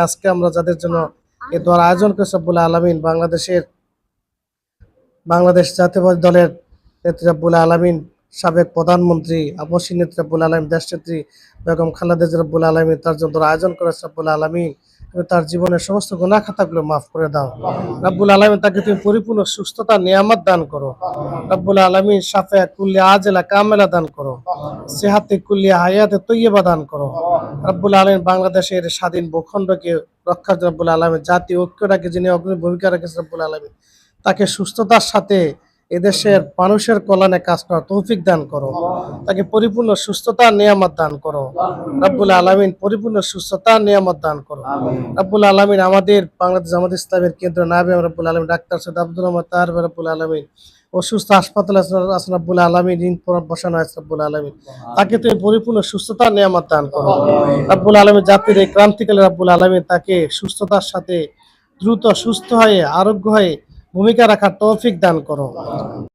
আজকে আমরা যাদের জন্য এই দোয়ার আয়োজন করেছে রব্বুল আলামিন বাংলাদেশ জাতীয়তাবাদী দলের নেত্রী রব্বুল আলামিন, সাবেক প্রধানমন্ত্রী আপসী নেত্রী রব্বুল আলামিন, দেশনেত্রী বেগম খালেদা জিয়া রব্বুল আলামিন তার জন্য দোয়ার আয়োজন করেছে রব্বুল আলামিন। তুমি তার জীবনের সমস্ত গুনাহ খাতাগুলো মাফ করে দাও রব্বুল আলামিন। তাকে তুমি পরিপূর্ণ সুস্থতা নিয়ামত দান করো রব্বুল আলামিন। শাফা কুল্লি আজলা কামেলা দান করো, সেহাতে কুল্লি হায়াতে তৈয়বা দান করো রব্বুল আলামিন। বাংলাদেশের স্বাধীন ভূখণ্ডকে রক্ষার জন্য রব্বুল আলামিন, জাতীয় ঐক্যটাকে যিনি অগ্রণী ভূমিকা রেখেছেন রব্বুল আলামিন, তাকে সুস্থতার সাথে এদেশের মানুষের কল্যাণে কাজ করার তৌফিক দান করো। তাকে পরিপূর্ণ সুস্থতার নিয়ামত দান করো রব্বুল আলামিন। পরিপূর্ণ সুস্থতার নিয়ামত দান করো রব্বুল আলামিন। আমাদের বাংলাদেশ জামাত ইসলামের কেন্দ্র নায়েবে রব্বুল আলামিন ডাক্তার সৈয়দ আব্দুর রহমান তাহের রব্বুল আলামিন অসুস্থ হাসপাতালে আছেন রব্বুল আলামিন, ঋণ বসানো আছে রব্বুল আলামিন। তাকে তুমি পরিপূর্ণ সুস্থতার নিয়ামত দান করো রব্বুল আলামিন। জাতির এই ক্রান্তিকালে রব্বুল আলামিন তাকে সুস্থতার সাথে দ্রুত সুস্থ হয়ে আরোগ্য হয়ে ভূমিকা রাখার তৌফিক দান করো।